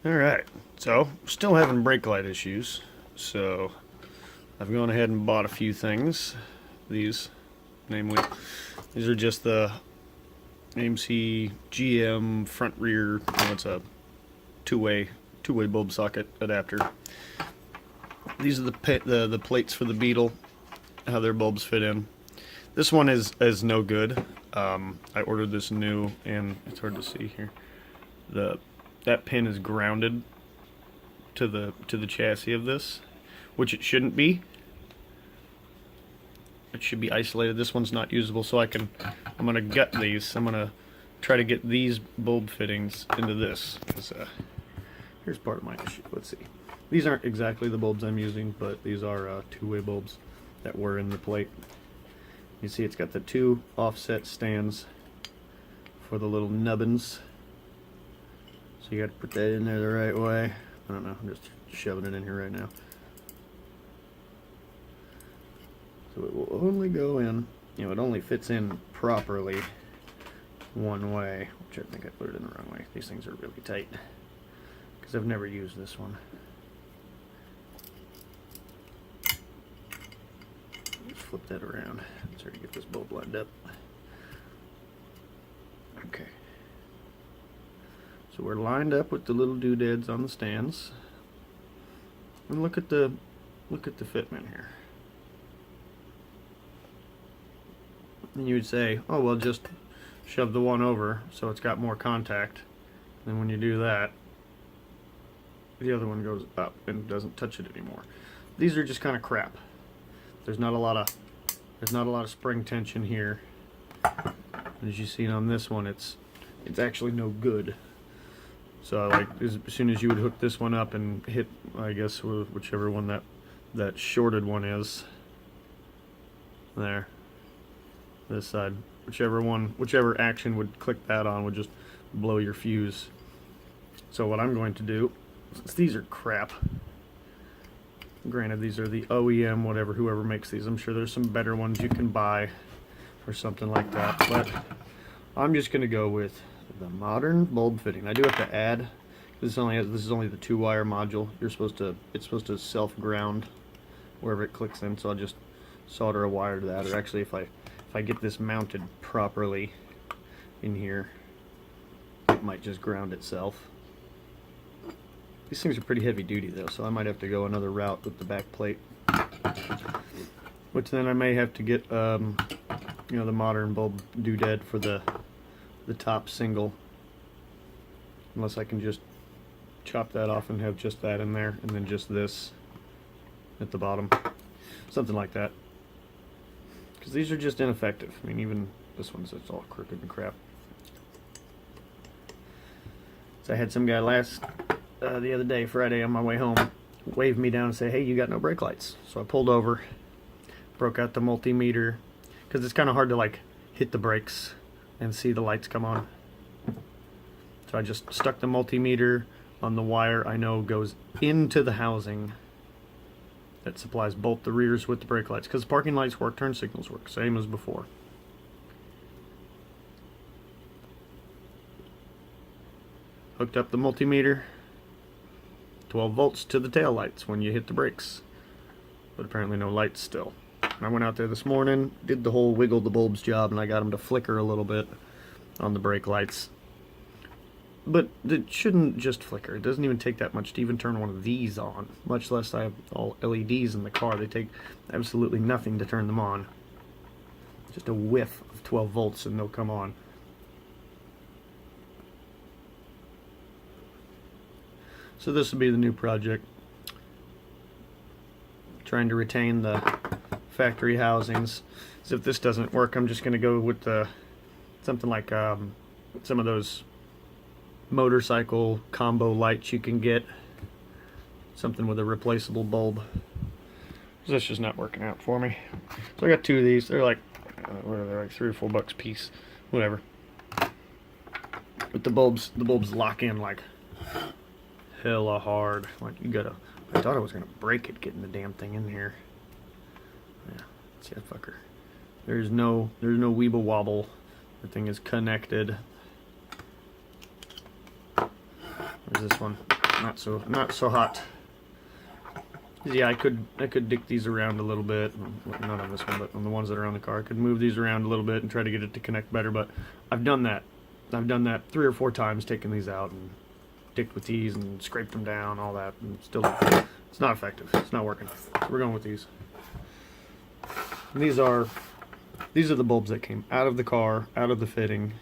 Alright, so still having brake light issues, so I've gone ahead and bought a few things. These, namely, these are just the AMC GM front rear, it's a two-way bulb socket adapter. These are the plates for the Beetle, how their bulbs fit in. This one is no good. I ordered this new, and it's hard to see here. That pin is grounded to the chassis of this, which it shouldn't be. It should be isolated. This one's not usable, so I'm gonna gut these. I'm gonna try to get these bulb fittings into this. Here's part of my issue. Let's see. These aren't exactly the bulbs I'm using, but these are two-way bulbs that were in the plate. You see, it's got the two offset stands for the little nubbins. So you got to put that in there the right way. I don't know, I'm just shoving it in here right now. So it will only go in, it only fits in properly one way, which I think I put it in the wrong way. These things are really tight because I've never used this one. Let's flip that around. Try to get this bulb lined up. Okay. So we're lined up with the little doodads on the stands, and look at the fitment here. And you would say, oh well, just shove the one over so it's got more contact. And when you do that, the other one goes up and doesn't touch it anymore. These are just kind of crap. There's not a lot of spring tension here. As you see on this one, it's actually no good. So as soon as you would hook this one up and hit, I guess, whichever one that shorted one is, there, this side, whichever action would click that on would just blow your fuse. So what I'm going to do, since these are crap, granted these are the OEM, whoever makes these, I'm sure there's some better ones you can buy or something like that, but I'm just going to go with the modern bulb fitting. I do have to add, this is only the 2-wire module. It's supposed to self-ground wherever it clicks in, so I'll just solder a wire to that. Or actually, if I get this mounted properly in here, it might just ground itself. These things are pretty heavy duty though, so I might have to go another route with the back plate, which then I may have to get the modern bulb doodad for the top single, unless I can just chop that off and have just that in there, and then just this at the bottom, something like that, because these are just ineffective. I mean, even this one's it's all crooked and crap. So I had some guy the other day, Friday, on my way home, waved me down and say, hey, you got no brake lights. So I pulled over, broke out the multimeter, because it's kind of hard to hit the brakes and see the lights come on. So I just stuck the multimeter on the wire I know goes into the housing that supplies both the rears with the brake lights, because parking lights work, turn signals work, same as before. Hooked up the multimeter, 12 volts to the tail lights when you hit the brakes, but apparently no lights still. I went out there this morning, did the whole wiggle the bulbs job, and I got them to flicker a little bit on the brake lights. But it shouldn't just flicker. It doesn't even take that much to even turn one of these on, much less I have all LEDs in the car. They take absolutely nothing to turn them on. Just a whiff of 12 volts and they'll come on. So this will be the new project. Trying to retain the factory housings. So if this doesn't work, I'm just going to go with something like some of those motorcycle combo lights you can get. Something with a replaceable bulb. That's just not working out for me. So I got two of these. They're like, what are they, like $3 or $4 a piece, whatever. But the bulbs lock in like hella hard. Like I thought I was gonna break it getting the damn thing in here. Yeah, see that fucker. There's no weeble wobble. The thing is connected. Where's this one? not so hot. Yeah, I could dick these around a little bit. Not on this one, but on the ones that are on the car. I could move these around a little bit and try to get it to connect better, but I've done that. I've done that 3 or 4 times, taking these out and dicked with these and scraped them down, all that, and still it's not effective. It's not working. So we're going with these. And these are the bulbs that came out of the car, out of the fitting.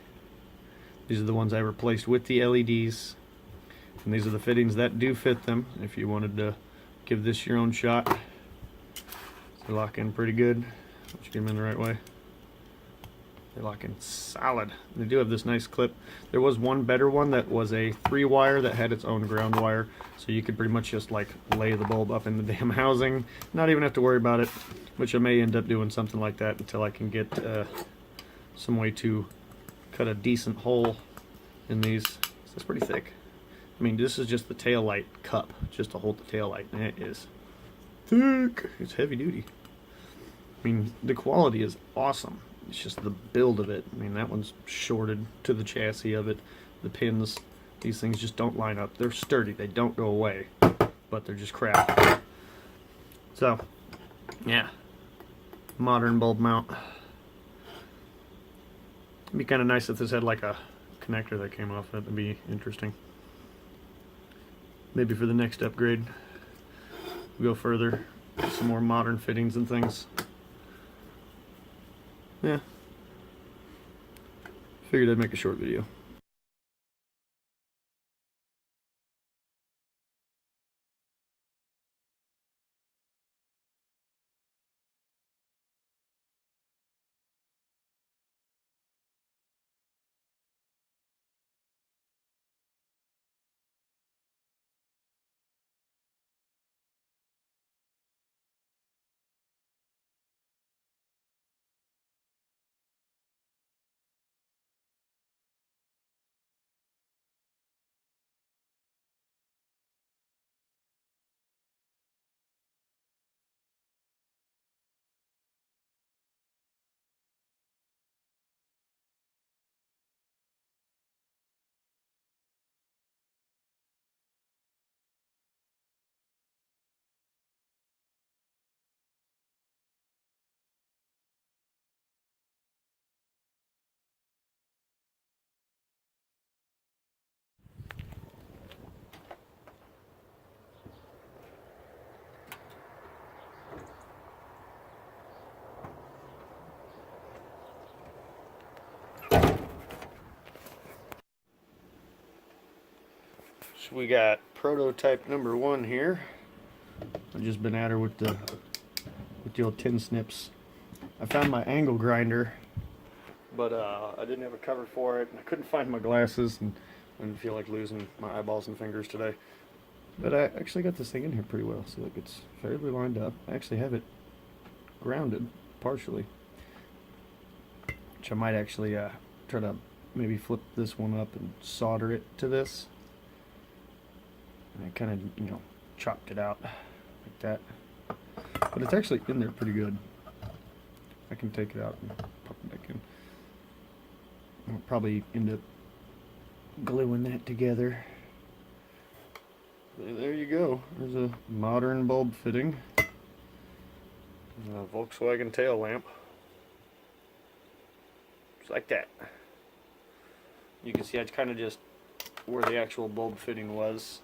These are the ones I replaced with the LEDs. And these are the fittings that do fit them. If you wanted to give this your own shot, they lock in pretty good. Once you get them in the right way, they lock in solid. They do have this nice clip. There was one better one that was a 3-wire that had its own ground wire, so you could pretty much just like lay the bulb up in the damn housing, not even have to worry about it, which I may end up doing something like that until I can get some way to cut a decent hole in these. It's pretty thick. I mean, this is just the tail light cup, just to hold the tail light, and it is thick. It's heavy duty. I mean, the quality is awesome. It's just the build of it. I mean, that one's shorted to the chassis of it. The pins, these things just don't line up. They're sturdy. They don't go away, but they're just crap. So, yeah, modern bulb mount. It'd be kind of nice if this had like a connector that came off it. That'd be interesting. Maybe for the next upgrade, we'll go further, some more modern fittings and things. Yeah, figured I'd make a short video. So we got prototype number 1 here. I've just been at her with the old tin snips. I found my angle grinder, but I didn't have a cover for it, and I couldn't find my glasses, and I didn't feel like losing my eyeballs and fingers today. But I actually got this thing in here pretty well. See, look, it's fairly lined up. I actually have it grounded partially, which I might actually try to maybe flip this one up and solder it to this. And I kind of, you know, chopped it out like that. But it's actually in there pretty good. I can take it out and pop it back in. I'll probably end up gluing that together. There you go. There's a modern bulb fitting. A Volkswagen tail lamp. Just like that. You can see I kind of just, where the actual bulb fitting was,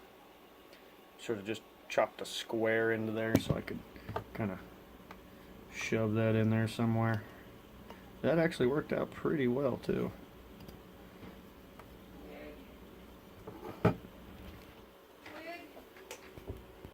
sort of just chopped a square into there so I could kind of shove that in there somewhere. That actually worked out pretty well too.